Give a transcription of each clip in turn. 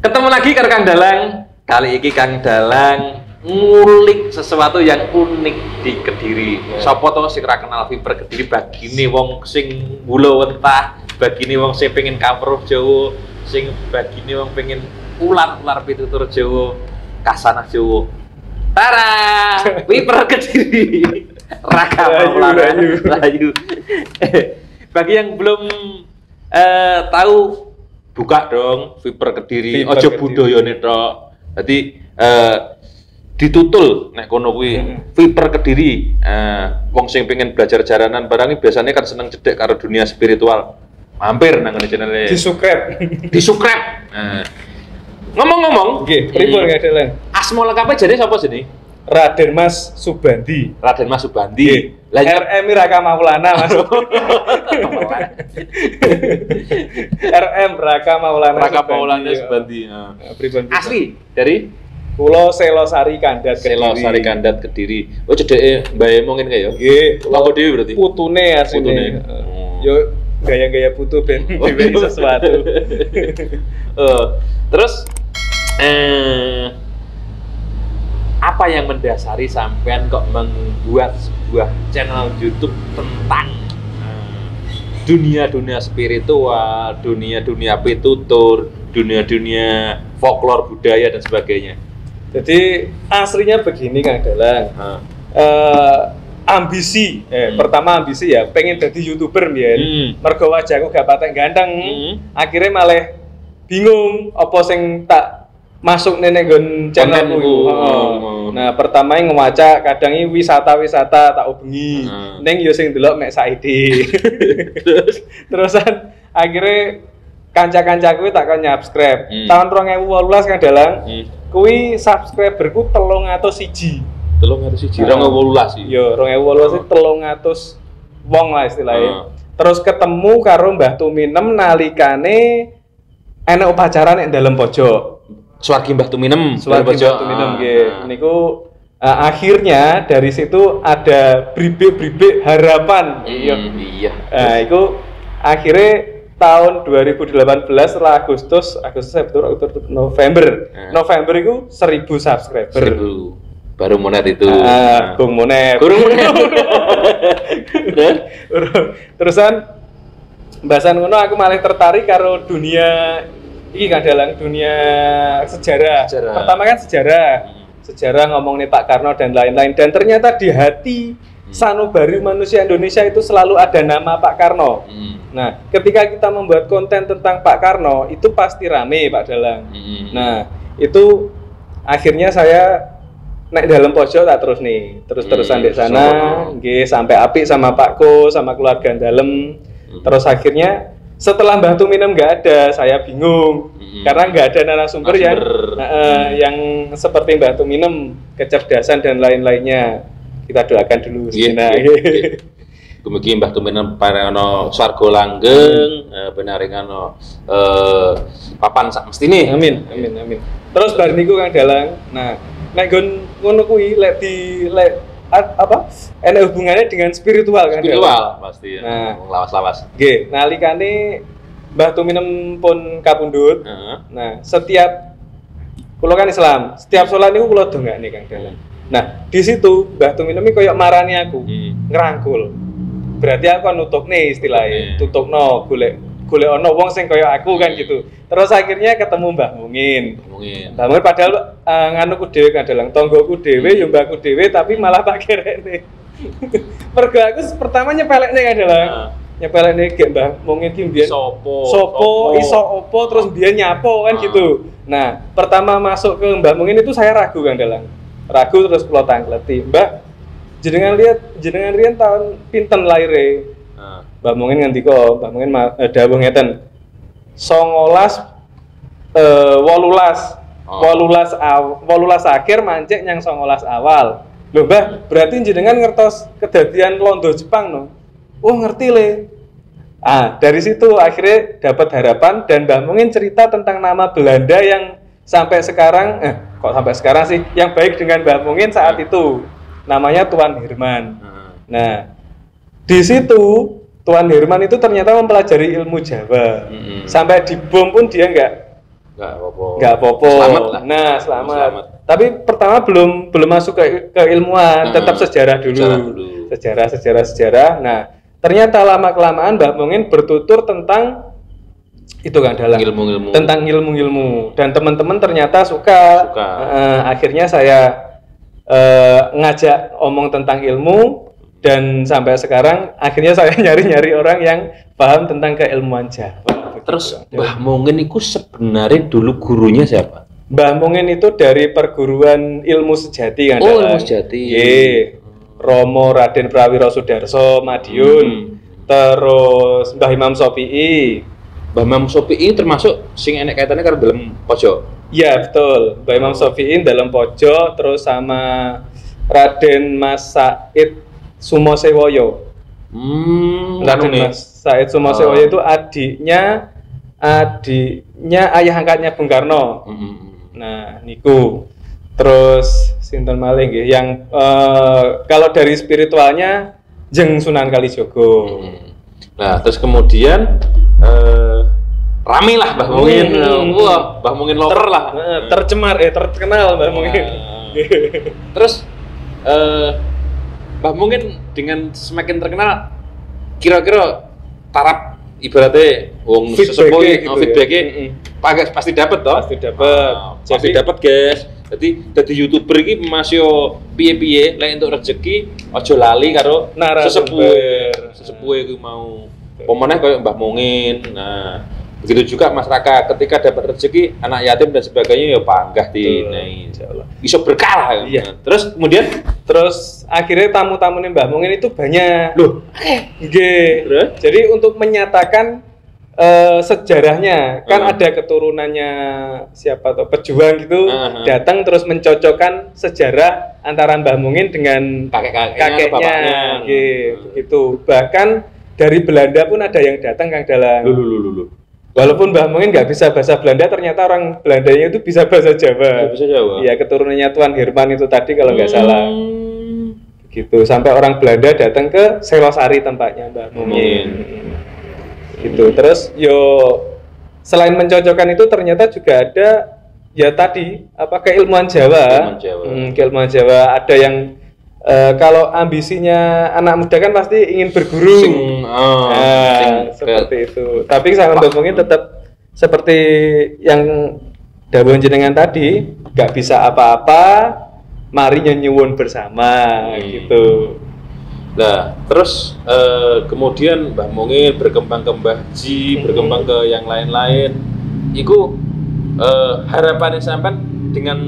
Ketemu lagi karo Kang Dalang. Kali ini Kang Dalang ngulik sesuatu yang unik di Kediri. Sopo to sing ra kenal Viper Kediri bagine wong sing wulo wentah, bagine wong sing pengen kaweruh Jawa, sing bagine wong pengen ular-ular pitutur Jawa, kasanah Jawa. Tara, Viper Kediri. Raka Maulana Layu. Bagi yang belum tahu, buka dong Viper Kediri, ojo budayane tok. Dadi ditutul nek kono kuwi Viper Kediri. Wong sing pengen belajar jaranan barang iki biasanya kan seneng cedek karo dunia spiritual. Mampir nang ngene channel Di-subscribe. Ngomong-ngomong, nggih, pripun Kang Dalang? Asma lengkape jane sapa jenenge? Raden Mas Subandi. Raden Mas Subandi. Lah RM Raka Maulana Mas. RM Raka Maulana Subandi. Pripun? Asli dari Pulau Selosari Kandat Kediri. Selosari Kandat Kediri. Oh cedeke Mbak Emo ngene kae ya. Nggih, Mangko dhewe berarti. Putune asline. Yo gaya-gaya putu ben dhewe sesuatu. Terus apa yang mendasari sampean kok membuat sebuah channel YouTube tentang dunia-dunia spiritual, dunia-dunia pitutur, dunia-dunia folklore budaya dan sebagainya? Jadi aslinya begini Kang Dalang. Ambisi, pertama ambisi ya, pengen jadi YouTuber mbiyen. Mergo wajahku gak patek ganteng. Akhirnya malah bingung apa sing tak masuk nenek gon channelku. Nah, pertama yang ngewaca kadang ini wisata-wisata tak ubengi. Neng yo sing delok mek saiki. Terusan akhirnya kanca-kancaku tak kan subscribe. Tahun 2018 Kang Dalang, kuwi subscriberku 301. 301. 2018 sih. Yo, 2018 300 wong lah istilahnya. Terus ketemu karo Mbah Tuminem nalikane enek upacara nek dalem pojok. Suwargi Mbah Tuminem, nggih. Niku akhirnya dari situ ada bribik-bribik harapan. Iya. Nah, itu akhirnya tahun 2018 setelah Agustus, September, November. November itu 1000 subscriber. 1000. Baru monet itu. Gong monet. Terusan bahasan ngono aku malah tertarik karo dunia iki Kang Dalang, dunia sejarah. Pertama kan sejarah ngomongin Pak Karno dan lain-lain, dan ternyata di hati sanubari manusia Indonesia itu selalu ada nama Pak Karno. Nah, ketika kita membuat konten tentang Pak Karno itu pasti rame Pak Dalang. Nah, itu akhirnya saya naik dalam pojok tak terus nih, terus-terusan di sana, nggih, sampai apik sama Pakku, sama keluarga dalam. Terus akhirnya setelah Mbah Tuminem nggak ada, saya bingung karena nggak ada narasumber yang seperti Mbah Tuminem, kecerdasan dan lain-lainnya. Kita doakan dulu. Mugi Mbah Tuminem paringana swarga langgeng, benaringana papan sak mestine. Amin. Terus bar niku Kang Dalang. Nah, nek ngono kuwi lek enak hubungannya dengan spiritual kan? Spiritual pasti ya. Nah, lawas-lawas. Nggih, nalikane Mbah Tuminem pun kapundhut. Nah, setiap kula kan Islam, setiap sholat niku kula dongakne Kang Dalang. Nah, di situ Mbah Tuminem iki koyo marani aku, ngerangkul. Berarti aku nutukne istilahnya, tutukno golek ono wong sing koyo aku kan gitu. Terus akhirnya ketemu Mbah Mungin. Mbah Mungin padahal nganuku dhewe Kang Dalang, tonggoku dhewe ya mbahku dhewe tapi malah tak kerekne. Mergo aku pertama nyepelekne Kang Dalang. Nyepelekne gek Mbah Mungin ki mbiyen sopo iso opo terus mbiyen nyapo kan gitu. Nah, pertama masuk ke Mbah Mungin itu saya ragu Kang Dalang. Ragu terus kula tangkleti, "Mbak, jenengan riyen tahun pinten laire?" Mbah Mungin ngendika, Mbah Mungin dawuh ngeten. 18 akhir mancik nyang 19 awal. Lho Mbah, berarti jenengan ngertos kedadian londo Jepang no? Oh ngerti le. Dari situ akhirnya dapat harapan dan Mbah Mungin cerita tentang nama Belanda yang sampai sekarang, kok sampai sekarang sih, yang baik dengan Mbah Mungin saat itu. Namanya Tuan Herman. Nah, di situ Tuan Herman itu ternyata mempelajari ilmu Jawa. Sampai di bom pun dia nggak Nggak apa-apa. Selamat lah. Nah, selamat. Tapi pertama belum masuk ke ilmuwan, tetap sejarah dulu. Sejarah. Nah, ternyata lama kelamaan Mbah Mungin bertutur tentang itu kan dalam ilmu-ilmu. Tentang ilmu-ilmu, dan teman-teman ternyata suka. Akhirnya saya ngajak omong tentang ilmu, dan sampai sekarang akhirnya saya nyari-nyari orang yang paham tentang keilmuan Jawa. Terus Mbah Mungin itu sebenarnya dulu gurunya siapa? Mbah Mungin itu dari perguruan ilmu sejati kan. Ilmu sejati. Romo Raden Prawiro Sudarso Madiun. Terus Mbah Imam Syafi'i. Mbah Imam Syafi'i termasuk sing enek kaitannya karo dalam pojok. Iya betul, Mbah Imam Syafi'i dalam pojok, terus sama Raden Mas Said Sumosewoyo. Raden Mas Said Sumosewoyo itu adiknya ayah angkatnya Bung Karno. Nah, niku. Terus sinten malih nggih yang kalau dari spiritualnya Jeng Sunan Kalijogo. Nah, terus kemudian rame lah Mbah Mungin. Wah, Mbah Mungin lover lah. Terkenal Mbah Mungin. Terus Mbah Mungin dengan semakin terkenal, kira-kira taraf ibaratnya wong sesepuh gitu, feedbacknya pasti dapat toh? Pasti dapat. Pasti dapat guys. Jadi YouTuber ini masih piye-piye lek entuk rezeki aja lali karo sesepuh iku mau. Pemenang kayak Mbah Mungin. Nah, begitu juga masyarakat ketika dapat rezeki anak yatim dan sebagainya ya panggah di insyaallah. Bisa berkah lah. Iya. Nah, terus kemudian akhirnya tamu-tamu Mbah Mungin itu banyak. Loh, nggih. Jadi untuk menyatakan sejarahnya kan ada keturunannya siapa tuh pejuang gitu datang terus mencocokkan sejarah antara Mbah Mungin dengan kakeknya. Begitu. Bahkan dari Belanda pun ada yang datang Kang Dalang. Walaupun Mbah Mungin nggak bisa bahasa Belanda, ternyata orang Belandanya itu bisa bahasa Jawa. Iya, keturunannya Tuan Herman itu tadi kalau nggak salah. Gitu. Sampai orang Belanda datang ke Selosari tempatnya Mbah Mungin. Gitu. Terus selain mencocokkan itu ternyata juga ada ya tadi keilmuan Jawa. Keilmuan Jawa ada yang kalau ambisinya anak muda kan pasti ingin berguru. Seperti itu. Tapi saya Mbah Mungin tetap seperti yang dawuh jenengan tadi, nggak bisa apa-apa, mari nyuwun bersama gitu. Nah, terus kemudian Mbah Mungin berkembang ke Mbah Ji, berkembang ke yang lain-lain. Iku harapannya sampean dengan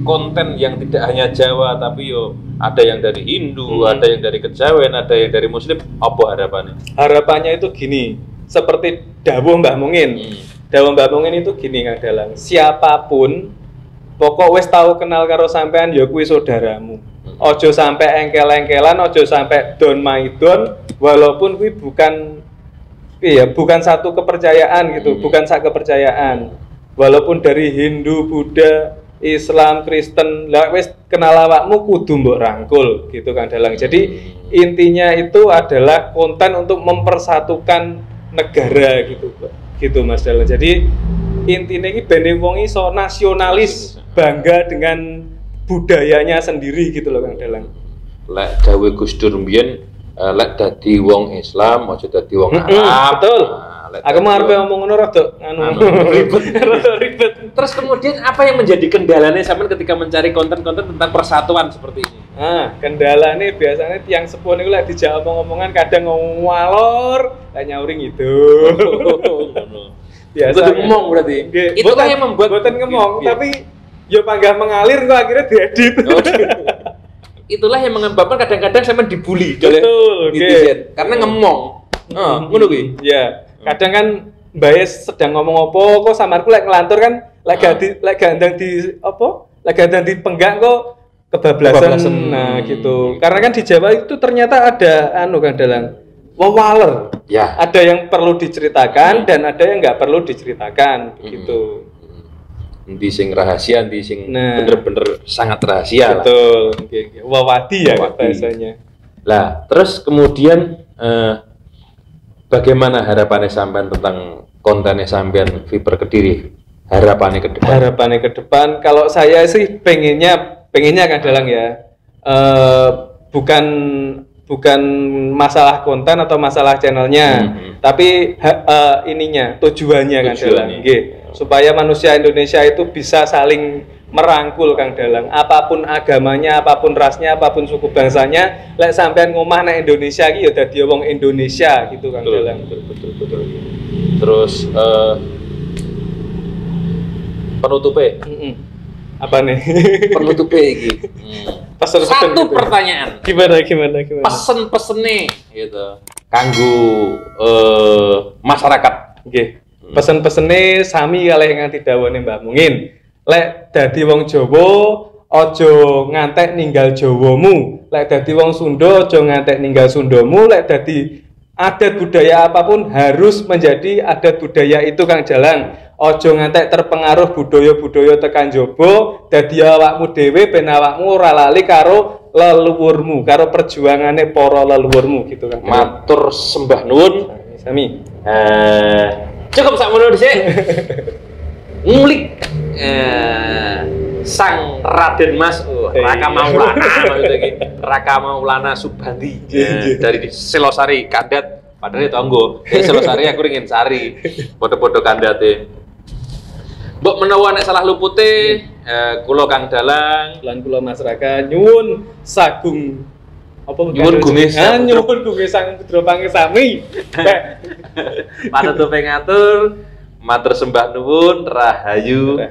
konten yang tidak hanya Jawa tapi ada yang dari Hindu, ada yang dari Kejawen, ada yang dari Muslim. Apa harapannya? Harapannya itu gini, seperti dawuh Mbah Mungin. Dawuh Mbah Mungin itu gini Kang Dalang, siapapun pokok wis tahu kenal karo sampean ya kuwi saudaramu. Ojo sampai engkel-engkelan, ojo sampai don maidon, walaupun kuwi bukan satu kepercayaan gitu, bukan satu kepercayaan. Walaupun dari Hindu, Buddha, Islam, Kristen, lah wis kenal awakmu kudu mbok rangkul gitu Kang Dalang. Jadi intinya itu adalah konten untuk mempersatukan negara gitu, gitu Mas Dalang. Jadi intinya ini ben wong iso nasionalis, bangga dengan budayanya sendiri gitu loh Kang Dalang. Lek dawuh Gus Dur mbiyen lek dadi wong Islam aja dadi wong Arab. Betul. Aku mau arep ngomong ngono rada ribet. Terus kemudian apa yang menjadi kendalanya sampean ketika mencari konten-konten tentang persatuan seperti ini? Kendalanya biasanya tiang sepuh niku lek dijak omong-omongan kadang ngomong walor, lek nyauring itu. Biasa ngomong berarti. Itulah yang membuat boten ngomong, tapi yo panggah mengalir kok akhirnya diedit. Itulah yang menyebabkan kadang-kadang sampean dibully oleh netizen karena ngomong. Ngono kuwi. Iya. Kadang kan Mbak sedang ngomong apa kok samarku lek ngelantur kan lek gandang di penggak kok kebablasan. Nah gitu. Karena kan di Jawa itu ternyata ada Kang Dalang wawaler. Ya. Ada yang perlu diceritakan dan ada yang nggak perlu diceritakan begitu. Di sing rahasia, di sing bener-bener sangat rahasia. Betul. Wawadi ya bahasanya. Lah, terus kemudian bagaimana harapannya sampean tentang kontennya sampean Viper Kediri Harapannya ke depan. Harapannya ke depan, kalau saya sih pengennya Kang Dalang ya, bukan masalah konten atau masalah channelnya, tapi ininya tujuannya Kang Dalang, supaya manusia Indonesia itu bisa saling merangkul Kang Dalang, apapun agamanya, apapun rasnya, apapun suku bangsanya, lek sampean ngomah nang Indonesia iki ya dadi wong Indonesia gitu Kang Dalang. Betul. Terus penutupnya apa nih? Penutupnya iki. Satu gitu. pertanyaan. Gimana? Pesen nih gitu. Kanggo masyarakat. Nggih. Pesen-pesene sami kalih ingkang didhawuhi Mbah Mungin. Lek dadi wong Jawa aja ngantek ninggal Jawamu. Lek dadi wong Sunda aja ngantek ninggal Sundamu. Lek dadi adat budaya apapun harus menjadi adat budaya itu Kang Dalang. Ojo ngantek terpengaruh budaya-budaya tekan jaba, dadi awakmu dhewe ben awakmu ora lali karo leluhurmu, karo perjuangane para leluhurmu gitu kan. Matur sembah nuwun. Sami. Cukup sakmono dhisik. Ngulik Sang Raden Mas Raka Maulana maksudnya iki. Raka Maulana Subandi dari Selosari Kandat. Padahal itu anggo. Selosari aku ringin sari. Podo-podo kandate. Mbok menawa nek salah lupute kula Kang Dalang lan kula Mas Raka nyuwun sagung apa nyuwun gumi sang putra pangesami. Panutupe ngatur matur sembah nuwun rahayu.